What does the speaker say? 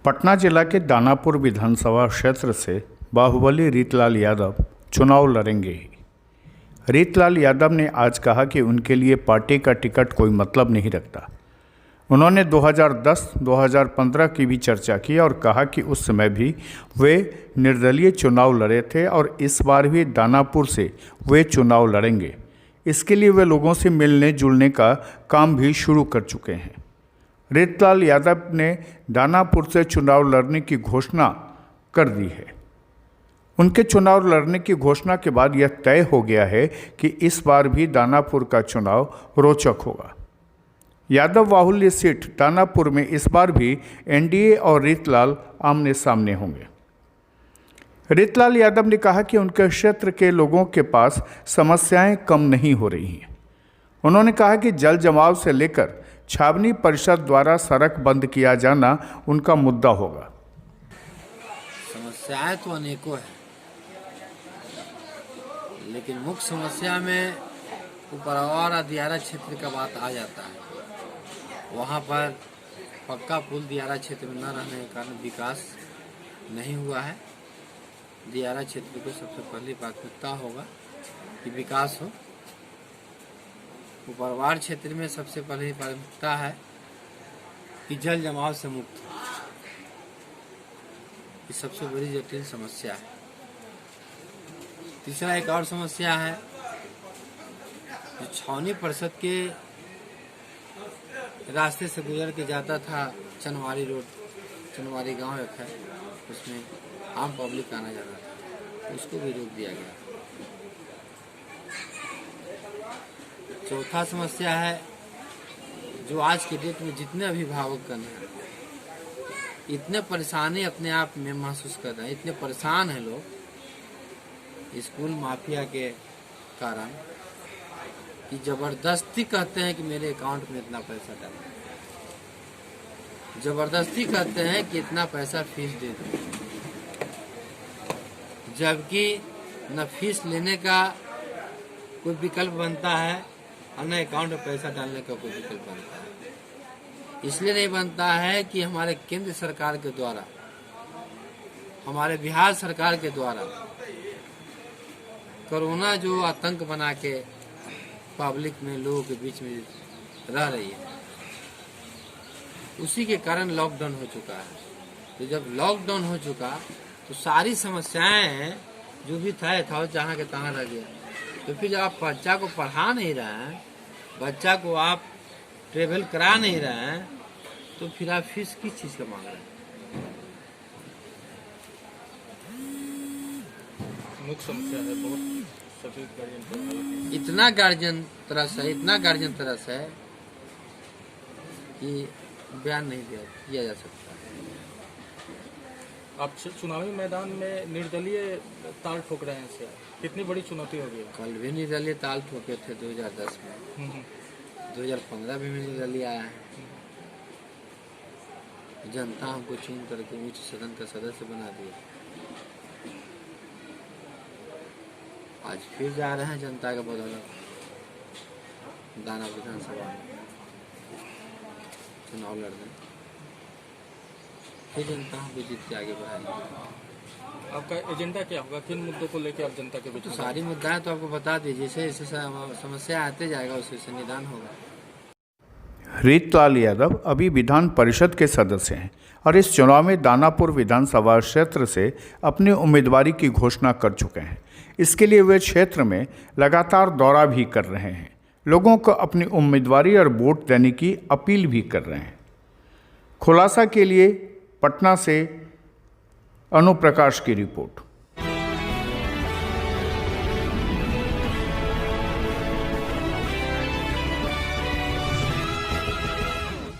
पटना जिला के दानापुर विधानसभा क्षेत्र से बाहुबली रीतलाल यादव चुनाव लड़ेंगे ही। रीतलाल यादव ने आज कहा कि उनके लिए पार्टी का टिकट कोई मतलब नहीं रखता। उन्होंने 2010-2015 की भी चर्चा की और कहा कि उस समय भी वे निर्दलीय चुनाव लड़े थे और इस बार भी दानापुर से वे चुनाव लड़ेंगे। इसके लिए वे लोगों से मिलने जुलने का काम भी शुरू कर चुके हैं। रीतलाल यादव ने दानापुर से चुनाव लड़ने की घोषणा कर दी है। उनके चुनाव लड़ने की घोषणा के बाद यह तय हो गया है कि इस बार भी दानापुर का चुनाव रोचक होगा। यादव बाहुल्य सीट दानापुर में इस बार भी एनडीए और रीतलाल आमने सामने होंगे। रीतलाल यादव ने कहा कि उनके क्षेत्र के लोगों के पास समस्याएं कम नहीं हो रही हैं। उन्होंने कहा कि जल जमाव से लेकर छावनी परिषद द्वारा सड़क बंद किया जाना उनका मुद्दा होगा। समस्याएं तो अनेकों हैं, लेकिन मुख्य समस्या में उपरवार और दियारा क्षेत्र का बात आ जाता है। वहाँ पर पक्का पुल दियारा क्षेत्र में न रहने के कारण विकास नहीं हुआ है। दियारा क्षेत्र को सबसे पहली प्राथमिकता होगा कि विकास हो। उपरवार क्षेत्र में सबसे पहली प्राथमिकता है कि जल जमाव से मुक्त हो। ये सबसे बड़ी जटिल समस्या है। तीसरा एक और समस्या है, जो छावनी परिषद के रास्ते से गुजर के जाता था चनवारी रोड, चनवारी गांव एक है, उसमें आम पब्लिक आना जाना था, उसको भी रोक दिया गया। चौथा समस्या है, जो आज के डेट में जितने अभिभावकगण हैं इतने परेशानी अपने आप में महसूस कर रहे हैं, इतने परेशान हैं लोग स्कूल माफिया के कारण कि जबरदस्ती कहते हैं कि मेरे अकाउंट में इतना पैसा डालो, जबरदस्ती कहते हैं कि इतना पैसा फीस दे दो, जबकि न फीस लेने का कोई विकल्प बनता है और न अकाउंट में पैसा डालने का कोई विकल्प बनता है। इसलिए नहीं बनता है कि हमारे केंद्र सरकार के द्वारा, हमारे बिहार सरकार के द्वारा कोरोना जो आतंक बना के पब्लिक में, लोगों के बीच में रह रही है, उसी के कारण लॉकडाउन हो चुका है। तो जब लॉकडाउन हो चुका तो सारी समस्याएं जो भी था जहाँ के तहाँ रह गया। तो फिर जब आप बच्चा को पढ़ा नहीं रहे हैं, बच्चा को आप ट्रेवल करा नहीं रहे हैं, तो फिर आप फीस किस चीज़ का मांग रहे हैं? मुख्य समस्या है बहुत, सभी गार्जियन इतना गार्जियन तरस है कि बयान नहीं दिया जा सकता। आप चुनावी मैदान में निर्दलीय ताल ठोक रहे हैं, कितनी बड़ी चुनौती होगी? कल भी निर्दलीय ताल ठोके थे 2010 में, 2015 में भी निर्दलीय आया है। जनता हमको चुन करके उच्च सदन का सदस्य बना दिया। आज फिर जा रहे हैं जनता के बदौलत दाना विधानसभा में चुनाव लड़ने, फिर जनता हमको जीत के आगे बढ़ाएगी। आपका एजेंडा क्या होगा? किन मुद्दों को लेकर आप जनता के बीच? तो सारी मुद्दा है तो आपको बता दीजिए, जैसे समस्या आते जाएगा उससे निदान होगा। रीतलाल यादव अभी विधान परिषद के सदस्य हैं और इस चुनाव में दानापुर विधानसभा क्षेत्र से अपनी उम्मीदवारी की घोषणा कर चुके हैं। इसके लिए वे क्षेत्र में लगातार दौरा भी कर रहे हैं, लोगों को अपनी उम्मीदवारी और वोट देने की अपील भी कर रहे हैं। खुलासा के लिए पटना से अनुप्रकाश की रिपोर्ट।